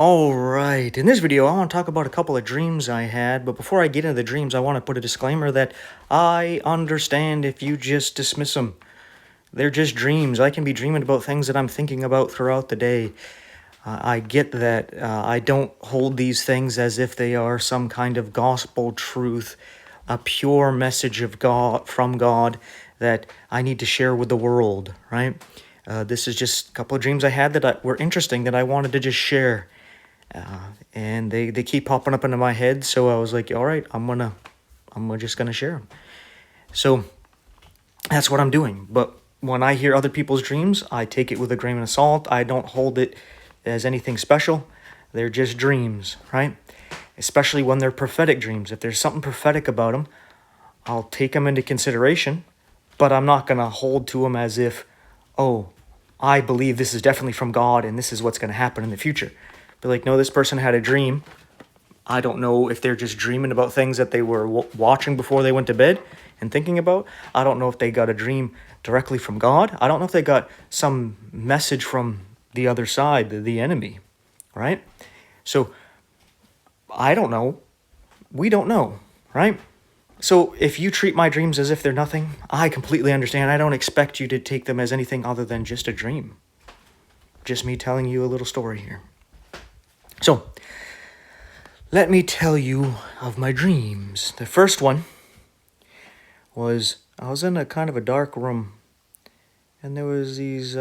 Alright, in this video I want to talk about a couple of dreams I had, but before I get into the dreams I want to put a disclaimer that I understand if you just dismiss them. They're just dreams. I can be dreaming about things that I'm thinking about throughout the day. I get that. I don't hold these things as if they are some kind of gospel truth, a pure message of God from God that I need to share with the world, right? This is just a couple of dreams I had that were interesting that I wanted to just share. And they keep popping up into my head, so I was like, all right, I'm just gonna share them. So that's what I'm doing. But when I hear other people's dreams, I take it with a grain of salt. I don't hold it as anything special. They're just dreams, right? Especially when they're prophetic dreams. If there's something prophetic about them, I'll take them into consideration, but I'm not gonna hold to them as if, oh, I believe this is definitely from God and this is what's gonna happen in the future. But like, no, this person had a dream. I don't know if they're just dreaming about things that they were watching before they went to bed and thinking about. I don't know if they got a dream directly from God. I don't know if they got some message from the other side, the enemy, right? So I don't know. We don't know, right? So if you treat my dreams as if they're nothing, I completely understand. I don't expect you to take them as anything other than just a dream. Just me telling you a little story here. So, let me tell you of my dreams. The first one was I was in a kind of a dark room, and there was these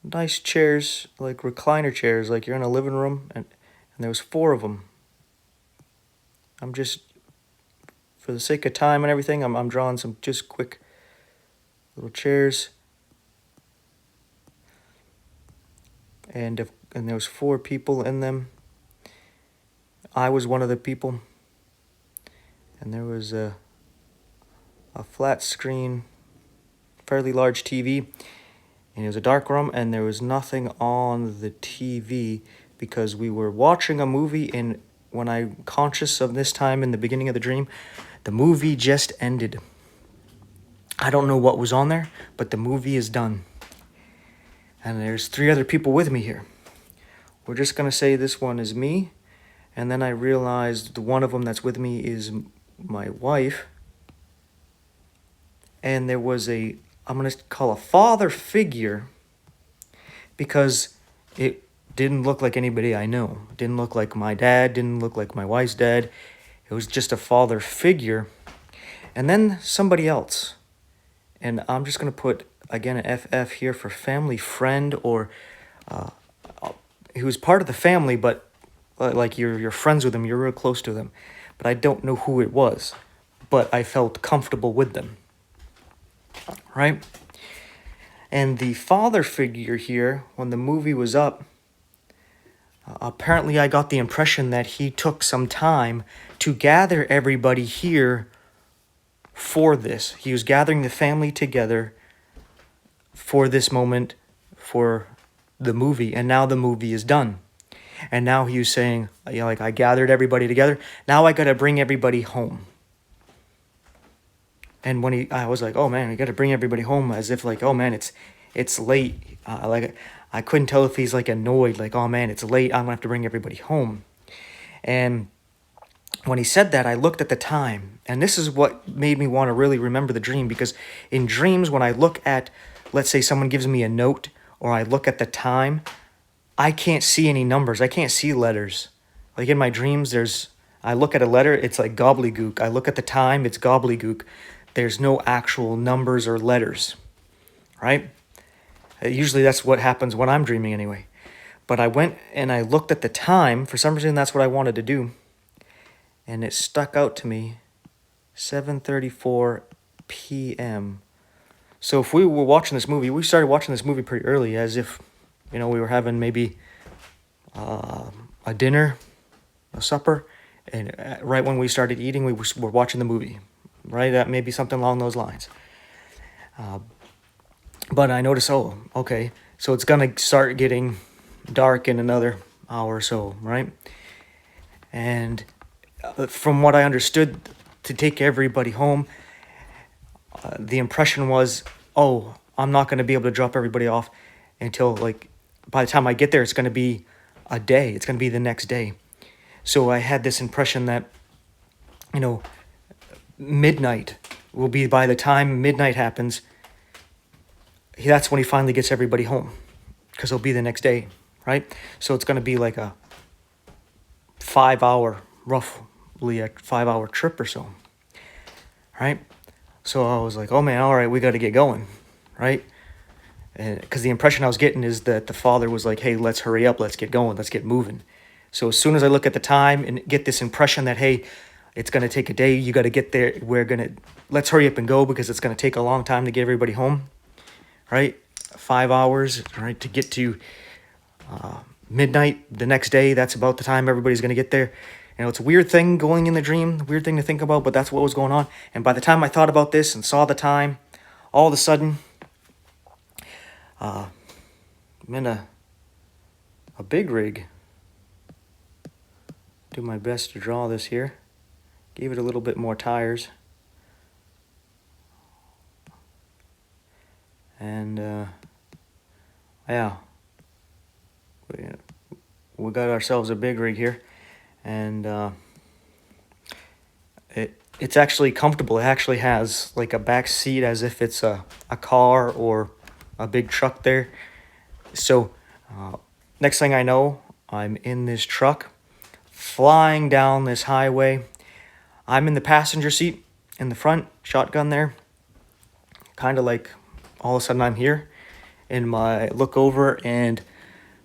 nice chairs, like recliner chairs, like you're in a living room, and there was 4 of them. I'm just, for the sake of time and everything, I'm drawing some just quick little chairs, and there was 4 people in them. I was one of the people, and there was a flat screen, fairly large TV, and it was a dark room, and there was nothing on the TV because we were watching a movie, and when I'm conscious of this time in the beginning of the dream, the movie just ended. I don't know what was on there, but the movie is done. And there's 3 other people with me here. We're just going to say this one is me, and then I realized the one of them that's with me is my wife. And there was I'm going to call a father figure because it didn't look like anybody I know. It didn't look like my dad, didn't look like my wife's dad. It was just a father figure. And then somebody else. And I'm just going to put, again, an FF here for family friend, or he was part of the family, but like you're friends with them, you're real close to them. But I don't know who it was. But I felt comfortable with them. Right? And the father figure here, when the movie was up, apparently I got the impression that he took some time to gather everybody here for this. He was gathering the family together for this moment, for the movie, and now the movie is done. And now he was saying, like, I gathered everybody together, now I gotta bring everybody home. And when I was like, oh man, I gotta bring everybody home, as if like, oh man, it's late. Like, I couldn't tell if he's like annoyed, like, oh man, it's late, I'm gonna have to bring everybody home. And when he said that, I looked at the time, and this is what made me want to really remember the dream, because in dreams, when I look at, let's say someone gives me a note, or I look at the time, I can't see any numbers, I can't see letters. Like in my dreams, I look at a letter, it's like gobbledygook. I look at the time, it's gobbledygook. There's no actual numbers or letters, right? Usually that's what happens when I'm dreaming anyway. But I went and I looked at the time. For some reason, that's what I wanted to do. And it stuck out to me, 7:34 p.m. So if we were watching this movie, we started watching this movie pretty early, as if, we were having maybe a dinner, a supper, and right when we started eating, we were watching the movie, right? That maybe something along those lines. But I noticed, oh, okay, so it's going to start getting dark in another hour or so, right? And from what I understood, to take everybody home, the impression was, oh, I'm not going to be able to drop everybody off until, like, by the time I get there, it's going to be a day. It's going to be the next day. So I had this impression that, you know, midnight will be, by the time midnight happens, that's when he finally gets everybody home, because it'll be the next day, right? So it's going to be like a 5-hour, roughly a 5-hour trip or so, right? So I was like, oh man, all right, we got to get going, right? Because the impression I was getting is that the Father was like, hey, let's hurry up, let's get going, let's get moving. So as soon as I look at the time and get this impression that, hey, it's going to take a day, you got to get there, let's hurry up and go, because it's going to take a long time to get everybody home, right? 5 hours, right, to get to midnight the next day. That's about the time everybody's going to get there. You know, it's a weird thing going in the dream, weird thing to think about, but that's what was going on. And by the time I thought about this and saw the time, all of a sudden, I'm in a big rig. Do my best to draw this here. Gave it a little bit more tires. And yeah, we got ourselves a big rig here, and it's actually comfortable. It actually has like a back seat as if it's a car or a big truck there. So next thing I know, I'm in this truck flying down this highway. I'm in the passenger seat in the front, shotgun there, kind of like all of a sudden I'm here, and I look over and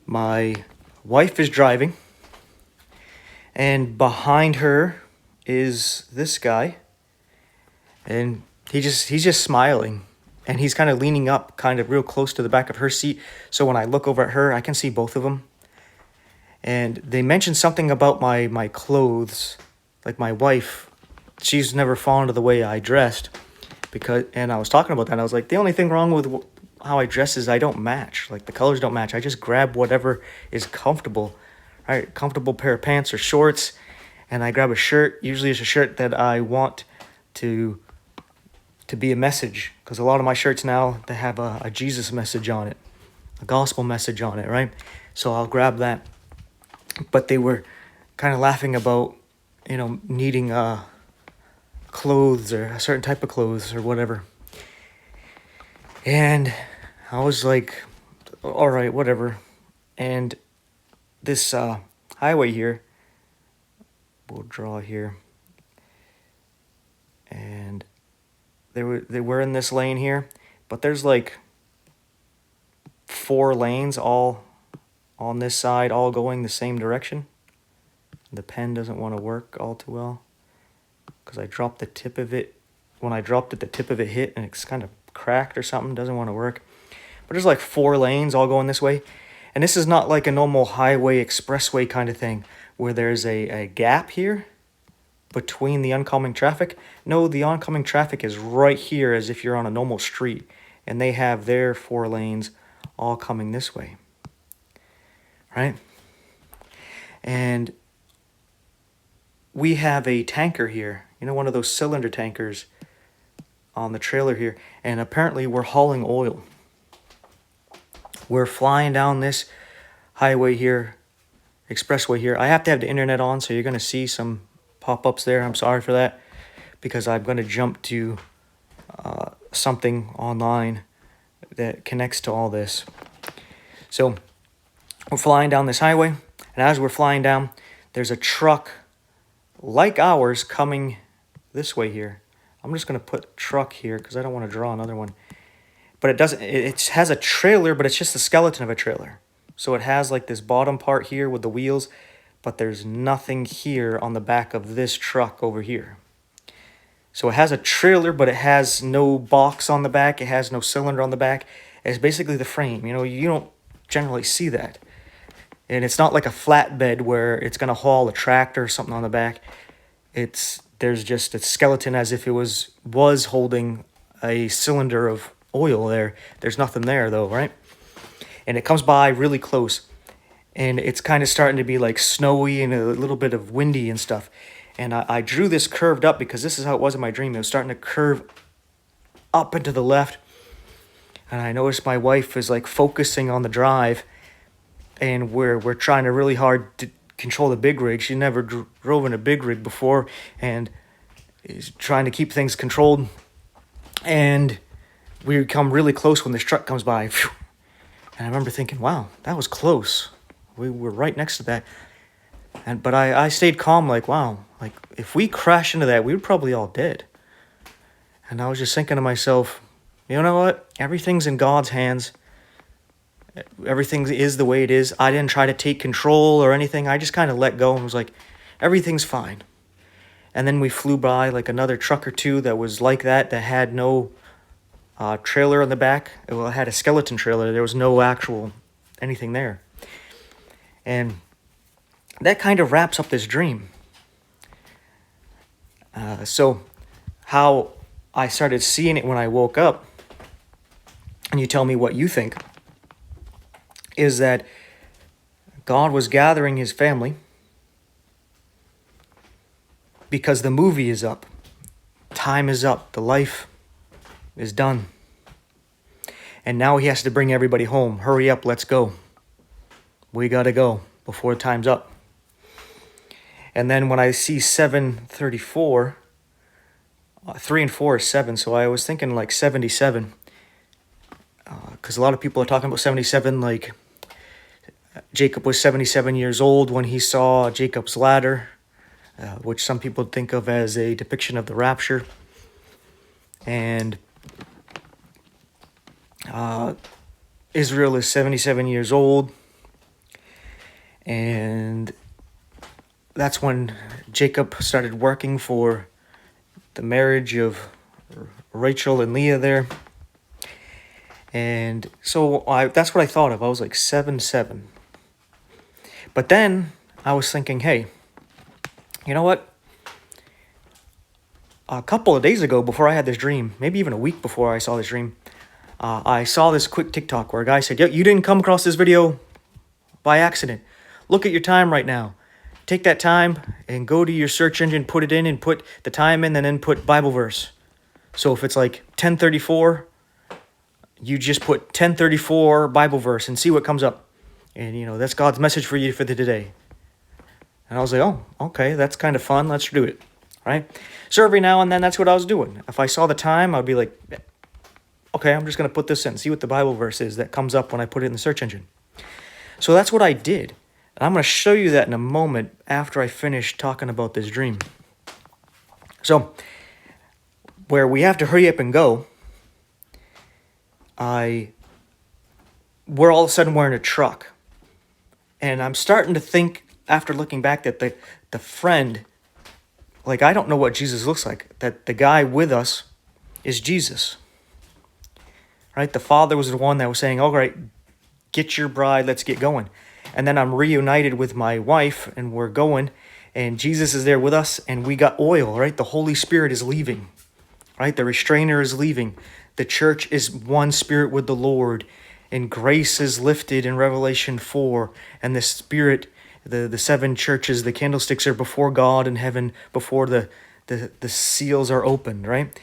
my wife is driving, and behind her is this guy, and he's just smiling, and he's kind of leaning up kind of real close to the back of her seat. So when I look over at her, I can see both of them. And they mentioned something about my clothes. Like my wife, she's never fond of the way I dressed, and I was talking about that, and I was like, the only thing wrong with how I dress is I don't match. Like, the colors don't match. I just grab whatever is comfortable. All right, comfortable pair of pants or shorts, and I grab a shirt. Usually it's a shirt that I want to be a message, because a lot of my shirts now, they have a Jesus message on it, a gospel message on it, right? So I'll grab that. But they were kind of laughing about, you know, needing clothes or a certain type of clothes or whatever. And I was like, all right, whatever. And this highway here, we'll draw here. And they were in this lane here, but there's like 4 lanes all on this side, all going the same direction. The pen doesn't want to work all too well, because I dropped the tip of it. When I dropped it, the tip of it hit, and it's kind of cracked or something. Doesn't want to work. But there's like 4 lanes all going this way. And this is not like a normal highway, expressway kind of thing, where there's a gap here between the oncoming traffic. No, the oncoming traffic is right here, as if you're on a normal street. And they have their 4 lanes all coming this way. Right? And we have a tanker here, you know, one of those cylinder tankers on the trailer here, and apparently we're hauling oil. We're flying down this highway here, expressway here. I have to have the internet on, so you're going to see some pop-ups there. I'm sorry for that, because I'm going to jump to something online that connects to all this. So we're flying down this highway, and as we're flying down, there's a truck like ours coming this way here. I'm just going to put truck here because I don't want to draw another one. But it doesn't, it has a trailer, but it's just the skeleton of a trailer. So it has like this bottom part here with the wheels, but there's nothing here on the back of this truck over here. So it has a trailer, but it has no box on the back. It has no cylinder on the back. It's basically the frame. You know, you don't generally see that. And it's not like a flatbed where it's going to haul a tractor or something on the back. There's just a skeleton as if it was holding a cylinder of oil there. There's nothing there though, right? And it comes by really close. And it's kind of starting to be like snowy and a little bit of windy and stuff. And I drew this curved up because this is how it was in my dream. It was starting to curve up and to the left. And I noticed my wife is like focusing on the drive. and we're trying to really hard to control the big rig. She never drove in a big rig before, and is trying to keep things controlled. And we come really close when this truck comes by. Phew. And I remember thinking, wow, that was close. We were right next to that. But I stayed calm, like, wow, like if we crash into that, we would probably all dead. And I was just thinking to myself, you know what? Everything's in God's hands. Everything is the way it is. I didn't try to take control or anything. I just kind of let go and was like, everything's fine. And then we flew by like another truck or two that was like that had no trailer on the back. Well, it had a skeleton trailer. There was no actual anything there. And that kind of wraps up this dream. So how I started seeing it when I woke up, and you tell me what you think, is that God was gathering his family because the movie is up. Time is up. The life is done. And now he has to bring everybody home. Hurry up, let's go. We got to go before time's up. And then when I see 7:34, 3 and 4 is 7, so I was thinking like 77. Because a lot of people are talking about 77, like Jacob was 77 years old when he saw Jacob's ladder, which some people think of as a depiction of the rapture. And Israel is 77 years old. And that's when Jacob started working for the marriage of Rachel and Leah there. And so that's what I thought of. I was like 7-7. But then I was thinking, hey, you know what? A couple of days ago, before I had this dream, maybe even a week before I saw this dream, I saw this quick TikTok where a guy said, "Yo, you didn't come across this video by accident. Look at your time right now. Take that time and go to your search engine, put it in, and put the time in, and then put Bible verse. So if it's like 10:34, you just put 10:34 Bible verse and see what comes up. And, you know, that's God's message for you for the today." And I was like, oh, okay, that's kind of fun. Let's do it, right? So every now and then, that's what I was doing. If I saw the time, I'd be like, okay, I'm just going to put this in, see what the Bible verse is that comes up when I put it in the search engine. So that's what I did. And I'm going to show you that in a moment after I finish talking about this dream. So where we have to hurry up and go, we're all of a sudden we're in a truck. And I'm starting to think, after looking back, that the friend, like, I don't know what Jesus looks like, that the guy with us is Jesus. Right? The Father was the one that was saying, all right, get your bride, let's get going. And then I'm reunited with my wife, and we're going, and Jesus is there with us, and we got oil, right? The Holy Spirit is leaving, right? The restrainer is leaving. The church is one spirit with the Lord, and grace is lifted in Revelation 4, and the Spirit, the seven churches, the candlesticks are before God in heaven, before the seals are opened, right?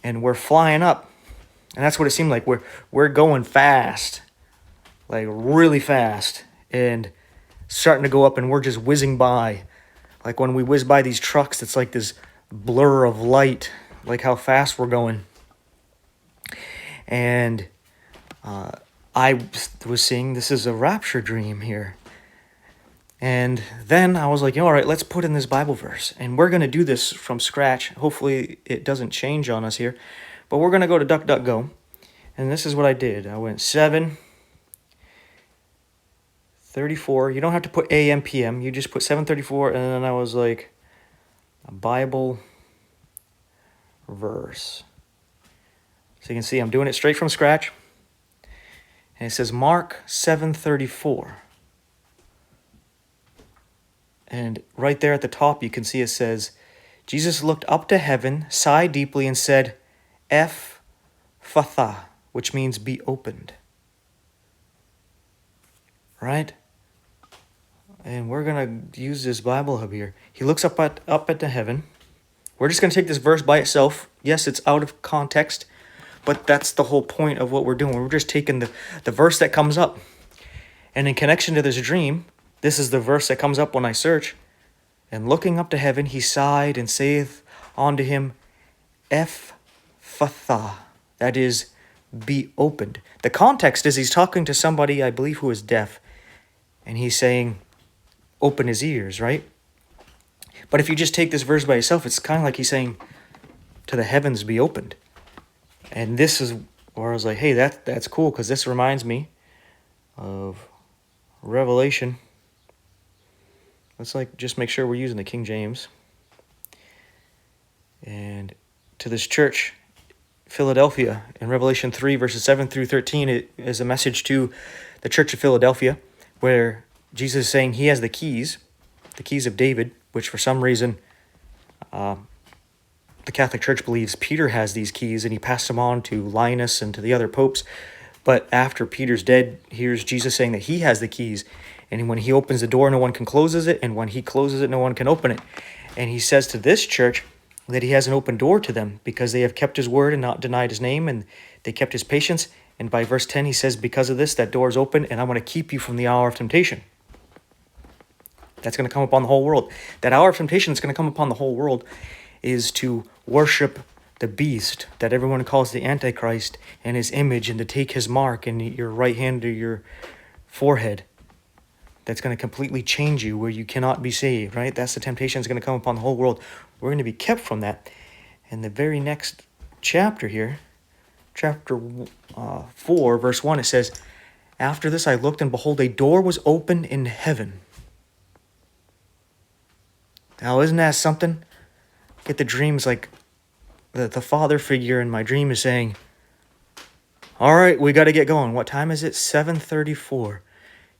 And we're flying up, and that's what it seemed like. We're going fast, like really fast, and starting to go up, and we're just whizzing by. Like when we whiz by these trucks, it's like this blur of light, like how fast we're going. And I was seeing this is a rapture dream here. And then I was like, all right, let's put in this Bible verse. And we're going to do this from scratch. Hopefully it doesn't change on us here. But we're going to go to DuckDuckGo. And this is what I did. I went 7:34. You don't have to put AM, PM. You just put 7:34. And then I was like, a Bible verse. So you can see I'm doing it straight from scratch. And it says Mark 7:34. And right there at the top, you can see it says, Jesus looked up to heaven, sighed deeply, and said, Ephphatha, which means be opened. Right? And we're going to use this Bible hub here. He looks up at the heaven. We're just going to take this verse by itself. Yes, it's out of context, but that's the whole point of what we're doing. We're just taking the verse that comes up. And in connection to this dream, this is the verse that comes up when I search. And looking up to heaven, he sighed and saith unto him, Ephphatha, that is, be opened. The context is he's talking to somebody, I believe, who is deaf. And he's saying, open his ears, right? But if you just take this verse by itself, it's kind of like he's saying, to the heavens be opened. And this is where I was like, hey, that's cool, because this reminds me of Revelation. Let's just make sure we're using the King James. And to this church, Philadelphia, in Revelation 3, verses 7 through 13, it is a message to the church of Philadelphia, where Jesus is saying he has the keys of David, which for some reason the Catholic Church believes Peter has these keys, and he passed them on to Linus and to the other popes. But after Peter's dead, here's Jesus saying that he has the keys. And when he opens the door, no one can close it. And when he closes it, no one can open it. And he says to this church that he has an open door to them because they have kept his word and not denied his name. And they kept his patience. And by verse 10, he says, because of this, that door is open, and I'm going to keep you from the hour of temptation. That's going to come upon the whole world. That hour of temptation that's going to come upon the whole world is to worship the beast that everyone calls the Antichrist and his image, and to take his mark in your right hand or your forehead. That's going to completely change you where you cannot be saved, right? That's the temptation that's going to come upon the whole world. We're going to be kept from that. In the very next chapter here, chapter 4, verse 1, it says, after this I looked, and behold, a door was opened in heaven. Now, isn't that something? Get the dreams like the father figure in my dream is saying, all right, we got to get going. What time is it? 7:34.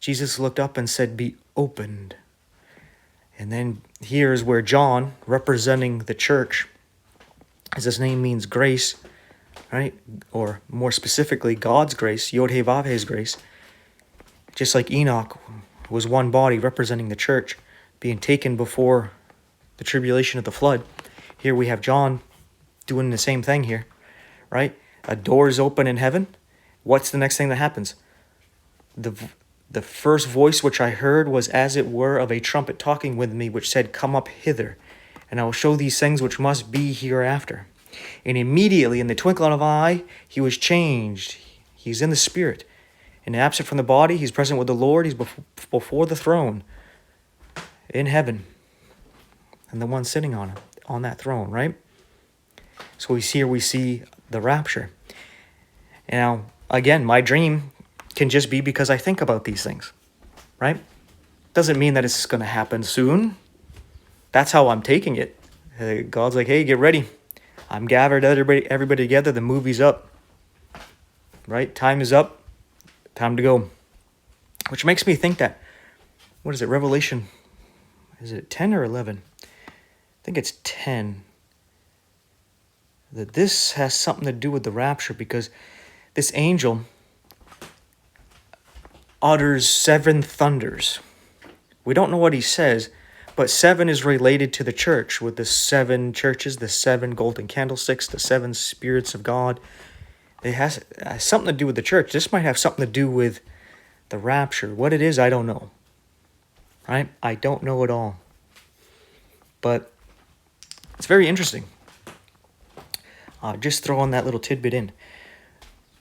Jesus looked up and said, be opened. And then here's where John, representing the church, as his name means grace, right? Or more specifically, God's grace, Yod-Heh-Vav-Heh's grace. Just like Enoch was one body representing the church, being taken before the tribulation of the flood. Here we have John doing the same thing here, right? A door is open in heaven. What's the next thing that happens? The first voice which I heard was as it were of a trumpet talking with me, which said, come up hither, and I will show these things which must be hereafter. And immediately, in the twinkling of an eye, he was changed. He's in the spirit. And absent from the body, he's present with the Lord. He's before the throne in heaven. And the one sitting on that throne, right? So we see the rapture. Now, again, my dream can just be because I think about these things, right? Doesn't mean that it's going to happen soon. That's how I'm taking it. God's like, hey, get ready. I'm gathered everybody together. The movie's up, right? Time is up. Time to go. Which makes me think that, what is it, Revelation, is it 10 or 11? I think it's 10. That this has something to do with the rapture, because this angel utters 7 thunders. We don't know what he says, but 7 is related to the church, with the 7 churches, the 7 golden candlesticks, the 7 spirits of God. It has something to do with the church. This might have something to do with the rapture. What it is, I don't know. Right? I don't know at all. But it's very interesting. Just throwing that little tidbit in.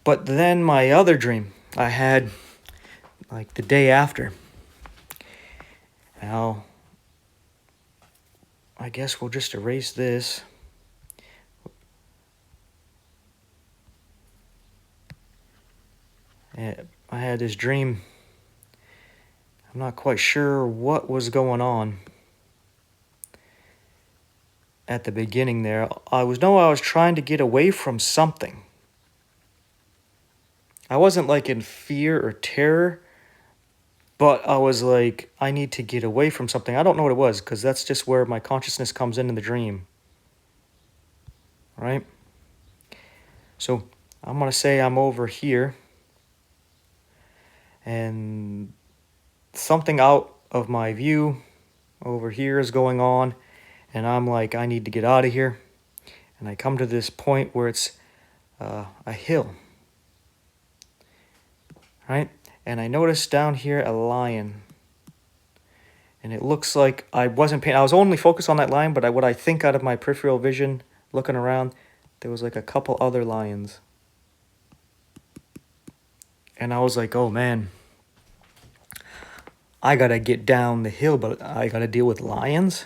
But then my other dream I had, like the day after. Now, I guess we'll just erase this. I had this dream. I'm not quite sure what was going on at the beginning there. I was trying to get away from something. I wasn't like in fear or terror, but I was like, I need to get away from something. I don't know what it was, because that's just where my consciousness comes in the dream. Right? So I'm going to say I'm over here, and something out of my view over here is going on, and I'm like, I need to get out of here. And I come to this point where it's a hill. Right? and I noticed down here a lion. And it looks like I was only focused on that lion, but what I think out of my peripheral vision, looking around, there was like a couple other lions. And I was like, oh man, I gotta get down the hill, but I gotta deal with lions?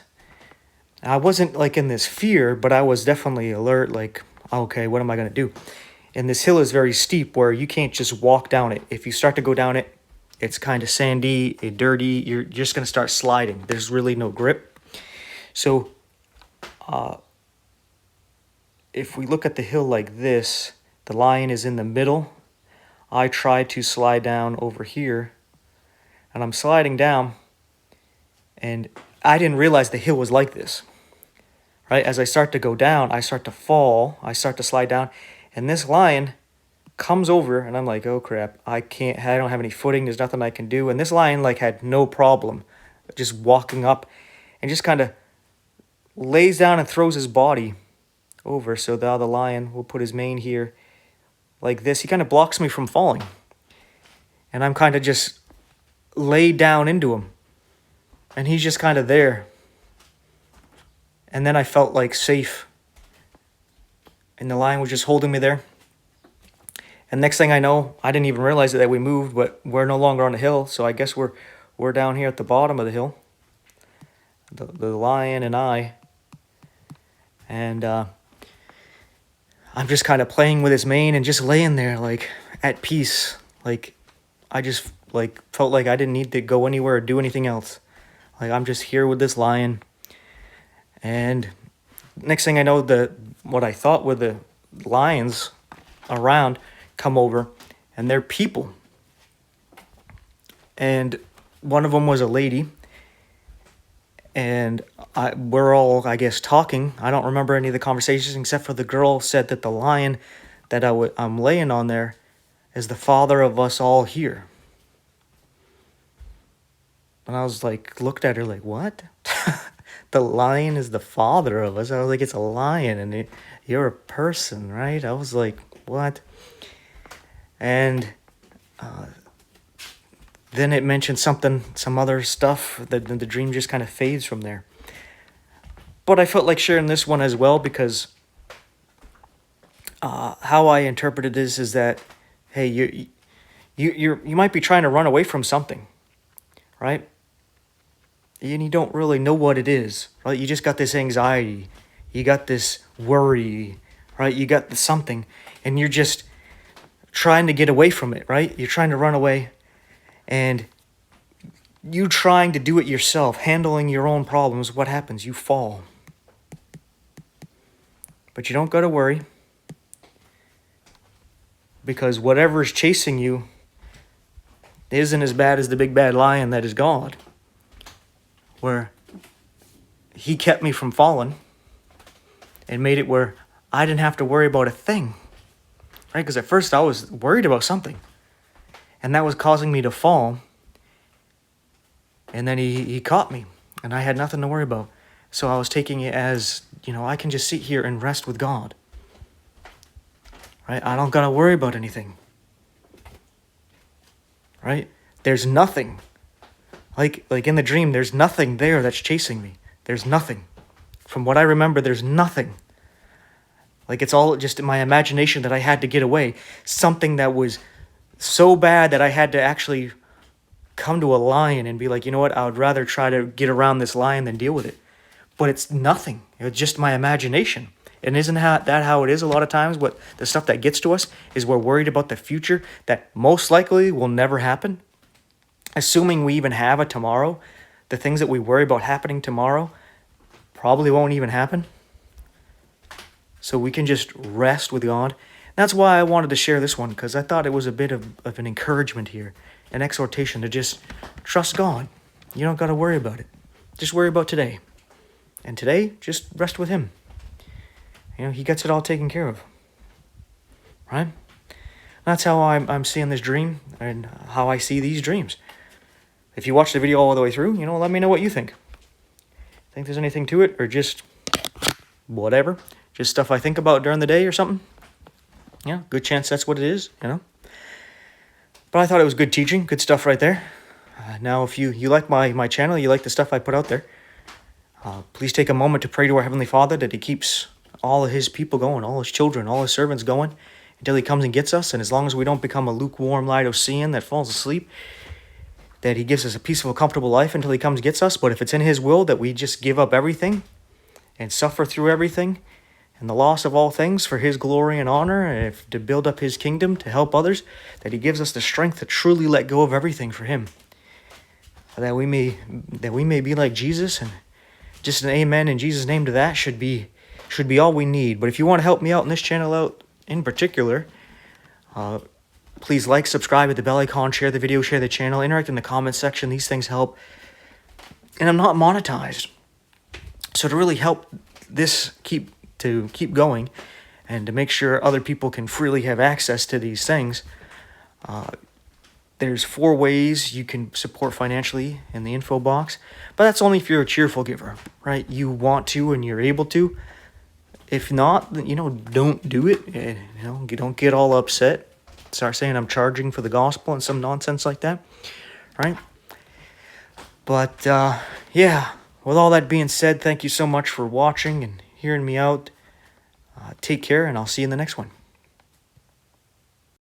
I wasn't like in this fear, but I was definitely alert, like, okay, what am I gonna do? And this hill is very steep where you can't just walk down it. If you start to go down it, it's kind of sandy, dirty, you're just gonna start sliding. There's really no grip. So if we look at the hill like this, the lion is in the middle. I tried to slide down over here, and I'm sliding down, and I didn't realize the hill was like this. Right? As I start to go down, I start to fall, I start to slide down, and this lion comes over, and I'm like, oh crap, I don't have any footing, there's nothing I can do. And this lion like had no problem just walking up and just kind of lays down and throws his body over. So the other lion will put his mane here like this. He kind of blocks me from falling, and I'm kind of just laid down into him, and he's just kind of there. And then I felt like safe, and the lion was just holding me there. And next thing I know, I didn't even realize that we moved, but we're no longer on the hill. So I guess we're down here at the bottom of the hill, the lion and I. And I'm just kind of playing with his mane and just laying there like at peace. Like I just like felt like I didn't need to go anywhere or do anything else. Like I'm just here with this lion. And next thing I know, what I thought were the lions around come over, and they're people. And one of them was a lady, and we're all, I guess, talking. I don't remember any of the conversations except for the girl said that the lion that I'm laying on there is the father of us all here. And I was like, looked at her like, what? The lion is the father of us? I was like, it's a lion, and you're a person, right? I was like, what? And then it mentioned some other stuff. The dream just kind of fades from there. But I felt like sharing this one as well because how I interpreted this is that, hey, you might be trying to run away from something, right? And you don't really know what it is, right? You just got this anxiety, you got this worry, right? You got something, and you're just trying to get away from it, right? You're trying to run away, and you trying to do it yourself, handling your own problems. What happens? You fall. But you don't got to worry, because whatever is chasing you isn't as bad as the big bad lion that is God, where he kept me from falling and made it where I didn't have to worry about a thing. Right? Because at first I was worried about something, and that was causing me to fall. And then he caught me, and I had nothing to worry about. So I was taking it as, I can just sit here and rest with God. Right? I don't got to worry about anything. Right? There's nothing. Like in the dream, there's nothing there that's chasing me. There's nothing. From what I remember, there's nothing. Like it's all just in my imagination that I had to get away. Something that was so bad that I had to actually come to a lion and be like, you know what, I would rather try to get around this lion than deal with it. But it's nothing. It's just my imagination. And isn't that how it is a lot of times? What the stuff that gets to us is we're worried about the future that most likely will never happen. Assuming we even have a tomorrow, the things that we worry about happening tomorrow probably won't even happen. So we can just rest with God. That's why I wanted to share this one, because I thought it was a bit of an encouragement here, an exhortation to just trust God. You don't got to worry about it. Just worry about today. And today, just rest with him. He gets it all taken care of. Right? That's how I'm seeing this dream and how I see these dreams. If you watch the video all the way through, let me know what you think. Think there's anything to it, or just whatever? Just stuff I think about during the day or something? Good chance that's what it is, But I thought it was good teaching, good stuff right there. Now, if you like my channel, you like the stuff I put out there, please take a moment to pray to our Heavenly Father that He keeps all of His people going, all His children, all His servants going, until He comes and gets us. And as long as we don't become a lukewarm Laodicean that falls asleep, that He gives us a peaceful, comfortable life until He comes and gets us. But if it's in His will that we just give up everything and suffer through everything and the loss of all things for His glory and honor, and if, to build up His kingdom, to help others, that He gives us the strength to truly let go of everything for Him, that we may be like Jesus. And just an amen in Jesus' name to that should be all we need. But if you want to help me out in this channel out in particular, please like, subscribe, hit the bell icon, share the video, share the channel, interact in the comments section. These things help. And I'm not monetized, so to really help this keep going, and to make sure other people can freely have access to these things, there's 4 ways you can support financially in the info box. But that's only if you're a cheerful giver, right? You want to and you're able to. If not, don't do it. Don't get all upset. Start saying I'm charging for the gospel and some nonsense like that, right? But, yeah, with all that being said, thank you so much for watching and hearing me out. Take care, and I'll see you in the next one.